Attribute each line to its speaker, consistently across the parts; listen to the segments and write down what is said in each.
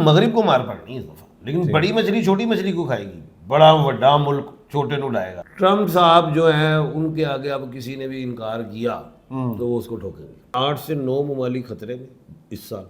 Speaker 1: मगरिब को मार पड़नी इस दफ़ा, लेकिन बड़ी मछली छोटी मछली को खाएगी, बड़ा वड्डा मुल्क छोटे को उड़ाएगा। ट्रम्प साहब जो हैं उनके आगे अब किसी ने भी इनकार किया तो वो उसको ठोकेंगे। 8 से 9 ममालिक खतरे में इस साल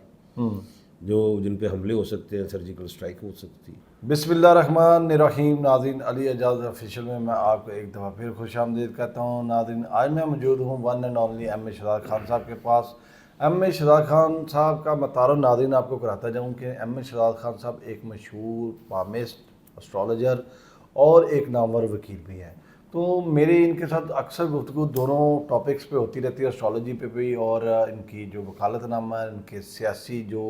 Speaker 1: जो जिन पे हमले हो सकते हैं, सर्जिकल स्ट्राइक हो सकती है।
Speaker 2: बिस्मिल्लाहिर्रहमानिर्रहीम। नाज़रीन, अली एजाज ऑफिशियल में मैं आपको एक दफ़ा फिर खुश आमदीद कहता हूँ। नाज़रीन, आज मैं मौजूद हूँ one and only M A Shahzad Khan sahab के पास। एम ए शहजाद खान साहब का मतारो नाज़रीन आपको कराता जाऊँ कि एम ए शहजाद खान साहब एक मशहूर पामिस्ट, एस्ट्रोलॉजर और एक नामवर वकील भी हैं। तो मेरी इनके साथ अक्सर गुफ्तगू दोनों टॉपिक्स पे होती रहती है, एस्ट्रोलॉजी पे भी और इनकी जो वकालतनामा है, इनके सियासी जो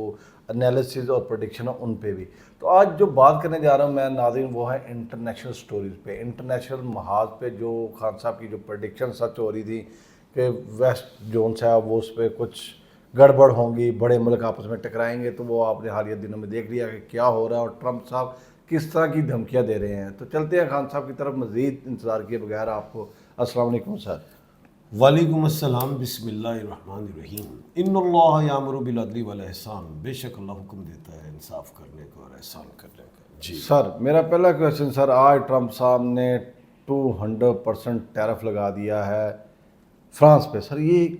Speaker 2: एनालिसिस और प्रेडिक्शन है उन पे भी। तो आज जो बात करने जा रहा हूँ मैं नाज़रीन, वो है इंटरनेशनल स्टोरीज़ पे, इंटरनेशनल महाज पे जो खान साहब की जो प्रेडिक्शन सच हो रही थी कि वेस्ट जोन है वो उस पर कुछ गड़बड़ होंगी, बड़े मुल्क आपस में टकराएंगे, तो वो आपने हालिया दिनों में देख लिया कि क्या हो रहा है और ट्रंप साहब किस तरह की धमकियाँ दे रहे हैं। तो चलते हैं खान साहब की तरफ मज़ीद इंतज़ार किए बगैर आपको। अस्सलाम वालेकुम सर।
Speaker 1: वालेकुम अस्सलाम। बिस्मिल्लाहिर्रहमानिर्रहीम। इन्नल्लाह यामुरु बिल अदली वल एहसान। बेशक अल्लाह हुक्म देता है इंसाफ करने का और एहसान करने का। जी
Speaker 2: सर, मेरा पहला क्वेश्चन सर, आज ट्रंप साहब ने 200% टैरिफ लगा दिया है फ्रांस पे। सर, ये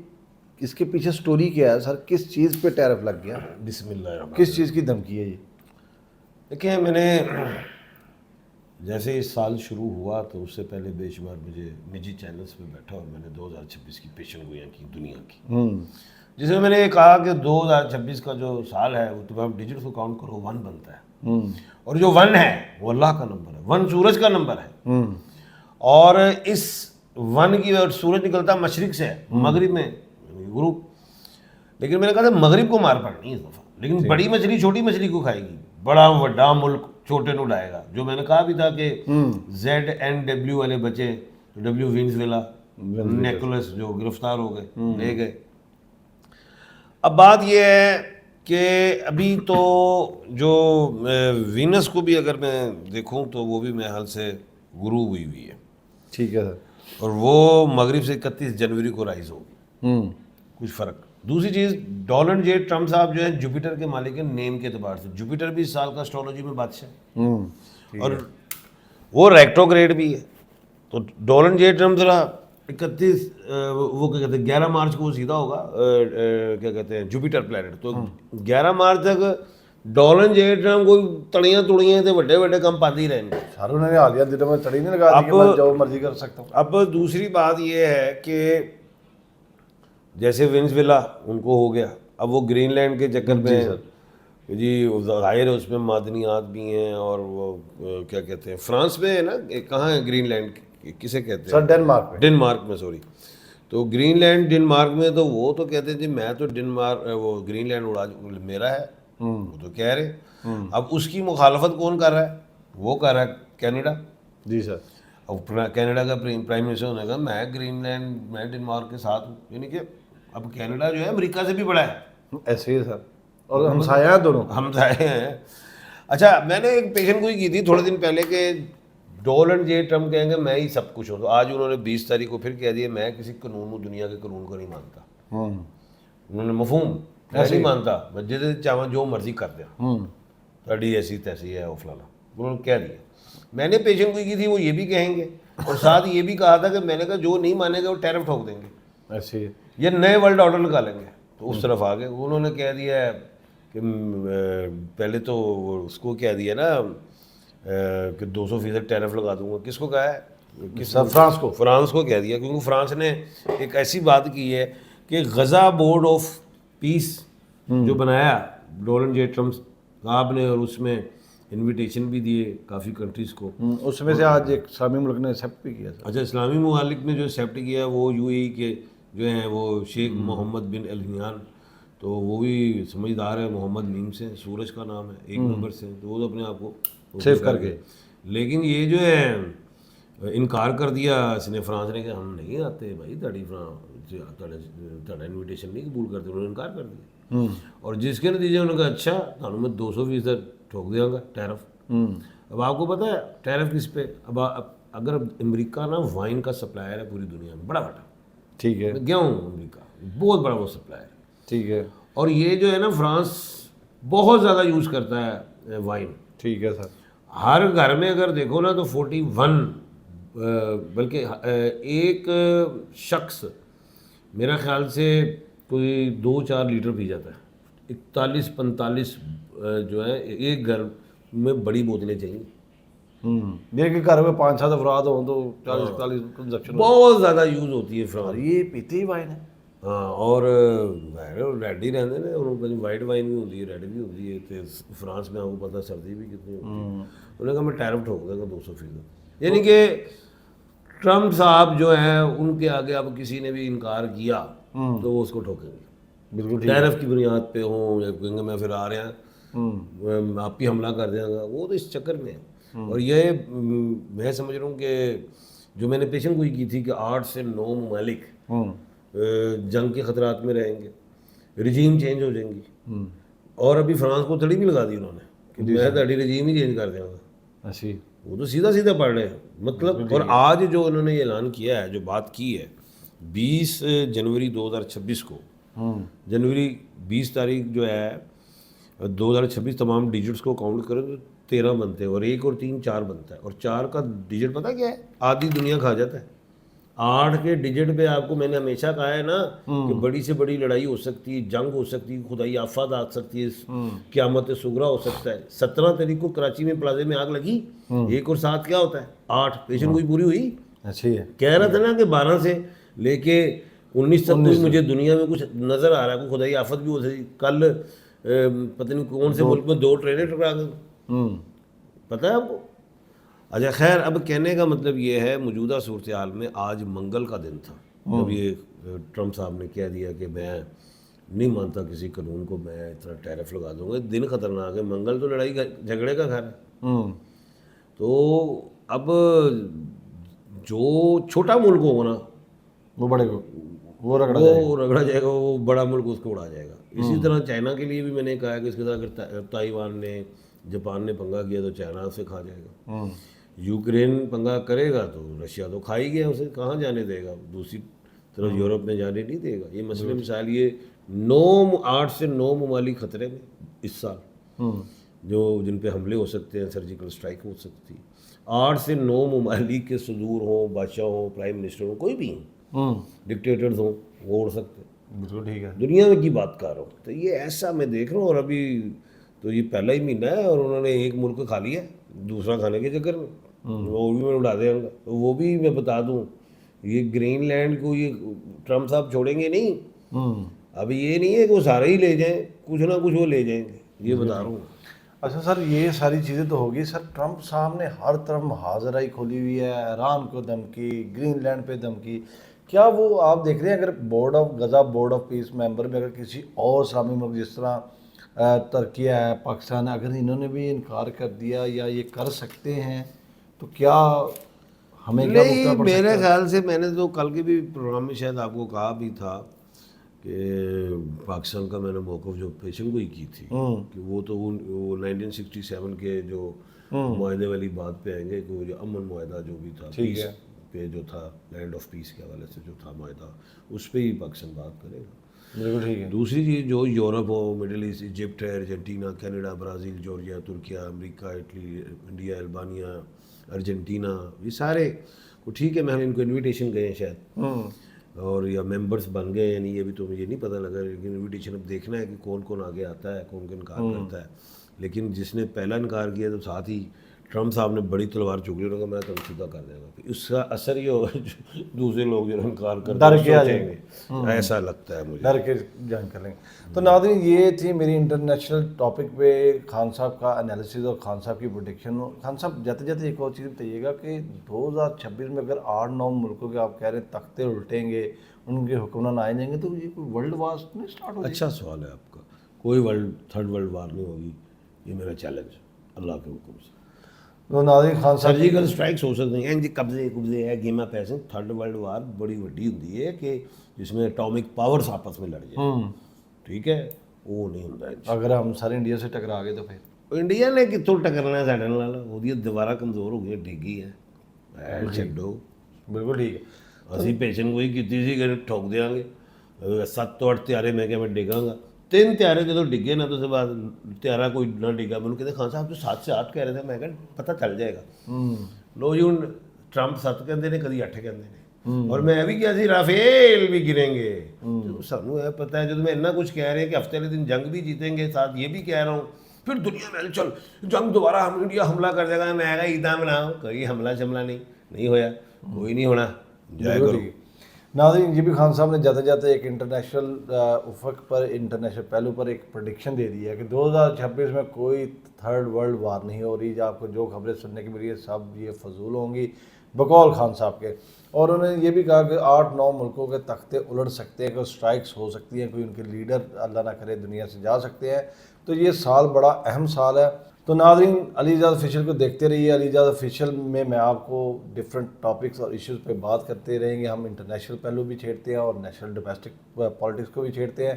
Speaker 2: इसके पीछे स्टोरी क्या है सर? किस चीज़ पे टैरिफ लग गया?
Speaker 1: बिस्मिल्लाह।
Speaker 2: किस चीज़ की धमकी है ये?
Speaker 1: देखिए, मैंने जैसे इस साल शुरू हुआ तो उससे पहले बेशुमार मुझे निजी चैनल्स पे बैठा और मैंने 2026 की पेशन गोइयाँ की दुनिया की, जिसमें मैंने ये कहा कि 2026 का जो साल है वो तो आप डिजिट को काउंट करो 1 बनता है, और जो 1 है वो अल्लाह का नंबर है, 1 सूरज का नंबर है, और इस 1 की और सूरज निकलता मशरिक से है, मगरिब में ग्रुप। लेकिन मैंने कहा था मगरिब को मार पड़नी इस दफ़ा, लेकिन बड़ी मछली छोटी मछली को खाएगी, बड़ा वड्डा मुल्क छोटे को उड़ाएगा। जो मैंने कहा भी था कि ZNW वाले बचे, W वेनेजुएला, निकोलस जो गिरफ्तार हो गए, ले गए। अब बात यह है कि अभी तो जो वीनस को भी अगर मैं देखूं तो वो भी मेरे हाल से गुरूब हुई है।
Speaker 2: ठीक है सर।
Speaker 1: और वो मगरिब से 31 जनवरी को राइज होगी। कुछ फ़र्क। दूसरी चीज़, डोनाल्ड जे ट्रम्प साहब जो है जुपिटर के मालिक हैं नेम के अतबार से। जुपिटर भी इस साल का एस्ट्रोलॉजी में बादशाह है और वो रेट्रोग्रेड भी है। तो डोनाल्ड जे ट्रम्प ज़रा 31 वो क्या कहते हैं 11 मार्च को वो सीधा होगा, क्या कहते हैं जुपिटर प्लैनेट। तो 11 मार्च तक डोनाल्ड जे ट्रम्प कोई तड़ियाँ तुड़ियाँ थे बड़े बड़े कम पाते ही रहेंगे।
Speaker 2: सर, उन्होंने हालिया दिनों में तड़ी नहीं लगा दी कि मैं जो मर्जी कर सकता हूँ।
Speaker 1: अब दूसरी बात ये है कि जैसे वेनेजुएला उनको हो गया, अब वो ग्रीनलैंड के चक्कर में जी जाहिर है उसमें मादनियात भी हैं, और वो क्या कहते हैं फ्रांस में है ना, कहाँ है ग्रीनलैंड, किसे कहते हैं
Speaker 2: सर? डेनमार्क में।
Speaker 1: डेनमार्क में, सॉरी। तो ग्रीनलैंड डेनमार्क में, तो वो तो कहते हैं जी मैं तो डेनमार्क वो ग्रीनलैंड उड़ा मेरा है, वो तो कह रहे। अब उसकी मुखालफत कौन कर रहा है? वो कर रहा है कनाडा।
Speaker 2: जी सर।
Speaker 1: अब कनाडा का प्राइम मिनिस्टर ने कहा मैं ग्रीनलैंड, मैं डेनमार्क के साथ हूँ, यानी कि अब कनाडा जो है अमेरिका से भी बड़ा है।
Speaker 2: ऐसे ही सर, और हमसाया है दोनों,
Speaker 1: हमसाए हैं। अच्छा, मैंने एक पेशन गोई की थी थोड़े दिन पहले कि डोनाल्ड जे ट्रम्प कहेंगे मैं ही सब कुछ हूँ, तो आज उन्होंने 20 तारीख को फिर कह दिया मैं किसी कानून दुनिया के कानून को नहीं मानता। उन्होंने मफहूम मैं नहीं मानता, मैं जिसे चाहे जो मर्जी कर दे, तड़ी ऐसी तैसी है वो फलाना, उन्होंने कह दिया। मैंने पेशन गोई की थी, वो ये भी कहेंगे और साथ ये भी कहा था कि मैंने कहा जो नहीं मानेगा वो टैरिफ ठोक देंगे,
Speaker 2: ऐसे
Speaker 1: ये नए वर्ल्ड ऑर्डर निकालेंगे। तो उस तरफ आ गए। उन्होंने कह दिया है कि पहले तो उसको कह दिया ना कि 200% टैरिफ लगा दूंगा। किसको कहा है?
Speaker 2: फ्रांस को।
Speaker 1: फ्रांस को कह दिया, क्योंकि फ्रांस ने एक ऐसी बात की है कि गज़ा बोर्ड ऑफ पीस जो बनाया डोनाल्ड जे ट्रम्प साहब ने, और उसमें इनविटेशन भी दिए काफ़ी कंट्रीज़ को,
Speaker 2: उसमें से आज एक इस्लामी मुल्क ने एक्सेप्ट भी किया सर।
Speaker 1: अच्छा, इस्लामी ममालिक ने जो एक्सेप्ट किया वो UAE के जो हैं वो शेख मोहम्मद बिन अल नह्यान, तो वो भी समझदार है, मोहम्मद मीम से सूरज का नाम है, 1 नंबर से, तो वो तो अपने आप को
Speaker 2: सेव करके।
Speaker 1: लेकिन ये जो है इनकार कर दिया इसने, फ्रांस ने, कि हम नहीं आते भाई, ਤੁਹਾਡਾ इनविटेशन नहीं कबूल करते, उन्होंने इनकार कर दिया। और जिसके नतीजे उन्होंने कहा अच्छा तो मैं 200% ठोक देंगे टैरिफ। अब आपको पता है टैरिफ किस पे? अब अगर अमेरिका ना वाइन का सप्लायर है पूरी दुनिया में, बड़ा बड़ा,
Speaker 2: ठीक है,
Speaker 1: गेहूँ अमेरिका बहुत बड़ा वो सप्लायर है,
Speaker 2: ठीक है।
Speaker 1: और ये जो है ना फ्रांस बहुत ज़्यादा यूज़ करता है वाइन।
Speaker 2: ठीक है सर।
Speaker 1: हर घर में अगर देखो ना तो 41 बल्कि एक शख्स मेरा ख्याल से कोई 2-4 लीटर पी जाता है। 41-45 जो है एक घर में बड़ी बोतलें चाहिए।
Speaker 2: ये कि घर में 5-7 अफराद हो तो 40-41 कंजप्शन
Speaker 1: बहुत ज़्यादा यूज़ होती है फ्रांस।
Speaker 2: ये पीती ही वाइन है।
Speaker 1: हाँ, और रेड ही रहते ने उन्होंने वाइट वाइन भी होती है, रेड भी होती है। तो फ्रांस में आपको पता सर्दी भी कितनी होती है। उन्होंने कहा मैं टैरिफ ठोक देगा 200%। यानी कि ट्रम्प साहब जो हैं उनके आगे अब किसी ने भी इनकार किया तो वो उसको ठोकेंगे।
Speaker 2: बिल्कुल ठीक।
Speaker 1: टैरिफ की बुनियाद पे हो या कहेंगे मैं फिर आ रहा हैं आप ही हमला कर देगा, वो तो इस चक्कर में है। और ये मैं समझ रहा हूँ कि जो मैंने पेशन गोई की थी कि 8 से 9 ममालिक जंग के खतरात में रहेंगे, रिजीम चेंज हो जाएंगी। और अभी फ्रांस को तड़ी भी लगा दी उन्होंने कि मैं तड़ी रिजीम ही चेंज कर दूँगा।
Speaker 2: अच्छी।
Speaker 1: वो तो सीधा सीधा पढ़ रहे हैं मतलब। और आज जो उन्होंने ऐलान किया है, जो बात की है 20 जनवरी 2026 को, जनवरी 20 तारीख जो है 2026 तमाम डिजिट्स को काउंट करें तो 13 बनते हैं और 1 और 3 4 बनता है। और 4 का डिजिट पता क्या है? आधी दुनिया खा जाता है। 8 के डिजिट पे आपको मैंने हमेशा कहा है ना कि बड़ी से बड़ी लड़ाई हो सकती है, जंग हो सकती है, खुदाई आफत आ सकती है, क़यामत सुगरा हो सकता है। 17 तारीख को कराची में प्लाजे में आग लगी, 1 और 7 क्या होता है? 8। पेशन कोई पूरी हुई?
Speaker 2: अच्छी है।
Speaker 1: कह रहा था ना कि 12 से लेके 19 तक कोई मुझे दुनिया में कुछ नज़र आ रहा है, कोई खुदाई आफत भी हो सकती। कल पता नहीं कौन से मुल्क में 2 ट्रेनें टकरा गई, पता है आपको? अच्छा खैर, अब कहने का मतलब ये है मौजूदा सूरत हाल में आज मंगल का दिन था जब ये ट्रम्प साहब ने कह दिया कि मैं नहीं मानता किसी कानून को, मैं इतना टैरिफ लगा दूंगा। दिन खतरनाक है, मंगल तो लड़ाई झगड़े का घर है। तो अब जो छोटा मुल्क होगा ना
Speaker 2: वो बड़े को वो
Speaker 1: रगड़ा जाएगा, वो बड़ा मुल्क उसको उड़ा जाएगा। इसी तरह चाइना के लिए भी मैंने कहा है कि इसके साथ अगर ताइवान ने जापान ने पंगा किया तो चाइना उसे खा जाएगा। यूक्रेन पंगा करेगा तो रशिया तो खा ही गया, उसे कहाँ जाने देगा, दूसरी तरफ यूरोप में जाने नहीं देगा। ये मसले मिसाल ये 8 से 9 ममालिक खतरे में इस साल जो जिन पे हमले हो सकते हैं, सर्जिकल स्ट्राइक हो सकती है। 8 से 9 ममालिक के सदूर हों, बादशाह हों, प्राइम मिनिस्टर हों, कोई भी डिक्टेटर्स हों, वो उड़ सकते हैं।
Speaker 2: बिल्कुल ठीक है।
Speaker 1: दुनिया में की बात कर रहा हूँ। तो ये ऐसा मैं देख रहा हूँ। और अभी तो ये पहला ही महीना है और उन्होंने एक मुल्क खा लिया, दूसरा खाने के चक्कर में वो भी मैं उड़ा देंगे। तो वो भी मैं बता दूँ, ये ग्रीनलैंड को ये ट्रम्प साहब छोड़ेंगे नहीं। अभी ये नहीं है कि वो सारे ही ले जाएं, कुछ ना कुछ वो ले जाएंगे, ये बता रहा हूँ।
Speaker 2: अच्छा सर, ये सारी चीज़ें तो होगी सर, ट्रम्प साहब ने हर तरफ हाजिराई खोली हुई है, ईरान को धमकी, ग्रीनलैंड पे धमकी। क्या वो आप देख रहे हैं अगर बोर्ड ऑफ पीस मेंबर में अगर किसी और इस्लामी मुल्क जिस तरह तुर्की है, पाकिस्तान है, अगर इन्होंने भी इनकार कर दिया या ये कर सकते हैं तो क्या हमें क्या
Speaker 1: नहीं, मेरे ख्याल से मैंने तो कल के भी प्रोग्राम में शायद आपको कहा भी था कि पाकिस्तान का मैंने मौक़िफ़ जो पेशन गोई की थी कि वो 1967 के जो मुआहदे वाली बात पे आएंगे कि वो जो अमन मुआहदा जो भी था पीस पे जो था, लैंड ऑफ पीस के हवाले से जो था मुआहदा, उस पर ही पाकिस्तान बात करेगा।
Speaker 2: बिल्कुल ठीक है।
Speaker 1: दूसरी चीज़ जो यूरोप हो, मिडिल ईस्ट, इजिप्ट है, Argentina, Canada, Brazil, Georgia, Türkiye, America, Italy, India, Albania, Argentina, ये सारे को ठीक है, मैं इनको इनविटेशन गए हैं शायद और या मेंबर्स बन गए या नहीं, ये भी तो मुझे नहीं पता लगा। लेकिन इनविटेशन अब देखना है कि कौन कौन आगे आता है, कौन कौन इनकार करता है। लेकिन जिसने पहला इनकार किया तो साथ ही ट्रम्प साहब ने बड़ी तलवार चुक ली, उन्होंने कहा मैं तनखुदा कर देगा। उसका असर ये होगा दूसरे लोग जो इनकार करते हैं सोचेंगे, ऐसा लगता है मुझे,
Speaker 2: डर के जान कर लेंगे। तो नाज़रीन, ये थी मेरी इंटरनेशनल टॉपिक पे खान साहब का एनालिसिस और खान साहब की प्रोडिक्शन। खान साहब जाते जाते एक और चीज़ बताइएगा कि 2026 में अगर 8-9 मुल्कों के आप कह रहे हैं तख्ते उल्टेंगे, उनके हुक्मरान आए जाएंगे, तो ये कोई वर्ल्ड वार नहीं स्टार्ट हो?
Speaker 1: अच्छा सवाल है आपका। कोई थर्ड वर्ल्ड वार नहीं होगी, ये मेरा चैलेंज है अल्लाह के हुक्म से।
Speaker 2: तो नाज़रीन, खान साहब
Speaker 1: सर्जिकल स्ट्राइक्स हो सकते हैं, कब्जे है, गेमा पैसे। थर्ड वर्ल्ड वार बड़ी वड्डी होती है कि जिसमें एटॉमिक पावर्स आपस में लड़ जाए, ठीक है, वो नहीं होता।
Speaker 2: अगर हम सारे इंडिया से टकरा गए तो फिर
Speaker 1: इंडिया ने कितों टकरना साढ़े नाल, ਉਹਦੀ ਦੁਬਾਰਾ कमज़ोर हो गई, डिगी है छड्डो।
Speaker 2: बिल्कुल ठीक है।
Speaker 1: ਅਸੀਂ पेशन गोई ਕੀਤੀ ਸੀ कि ठोक देंगे 7 ਤੋਂ 8 ਤਿਆਰੇ, मैं क्या मैं डिगांगा 3 ਤਿਆਰੇ ਜਦੋਂ ਡਿੱਗੇ ਨਾ, ਤੋਂ ਬਾਅਦ ਤਿਆਰਾ ਕੋਈ ਨਾ ਡਿੱਗਾ, ਮੈਨੂੰ ਕਹਿੰਦੇ ਖਾਨ ਸਾਹਿਬ ਤੁਸੀਂ 7 से 8 ਕਹਿ ਰਹੇ थे, मैं ਕਿਹਾ ਪਤਾ ਚੱਲ ਜਾਏਗਾ। ਲੋ ਜੀ ਹੁਣ ਟਰੰਪ 7 ਕਹਿੰਦੇ ਨੇ, ਕਦੀ 8 ਕਹਿੰਦੇ ਨੇ, ਔਰ ਮੈਂ ਇਹ ਵੀ ਕਿਹਾ ਸੀ ਰਾਫੇਲ ਵੀ गिरेंगे। ਸਾਨੂੰ ਇਹ ਪਤਾ है, ਜਦੋਂ मैं इतना कुछ कह रहे हैं कि हफ्ते वाले दिन जंग भी जीतेंगे, साथ ये भी कह रहा हूँ, फिर दुनिया में चल जंग दोबारा हम इंडिया हमला कर देगा, मैं कहा ईदा मनाओ, कोई हमला शमला नहीं होया, कोई नहीं होना, जय गुरु।
Speaker 2: नाज़रीन, ये भी खान साहब ने जाते जाते एक इंटरनेशनल उफक पर, इंटरनेशनल पहलू पर एक प्रेडिक्शन दे दी है कि 2026 में कोई थर्ड वर्ल्ड वार नहीं हो रही। आपको जो खबरें सुनने की मिली है सब ये फजूल होंगी बकौल खान साहब के। और उन्होंने ये भी कहा कि 8-9 मुल्कों के तख्ते उलट सकते हैं, कोई स्ट्राइक्स हो सकती हैं, कोई उनके लीडर अल्लाह ना करे दुनिया से जा सकते हैं। तो ये साल बड़ा अहम साल है। तो नाज़रीन, अली एजाज ऑफिशियल को देखते रहिए। अली एजाज ऑफिशियल में मैं आपको डिफरेंट टॉपिक्स और इश्यूज़ पे बात करते रहेंगे। हम इंटरनेशनल पहलू भी छेड़ते हैं और नेशनल डोमेस्टिक पॉलिटिक्स को भी छेड़ते हैं।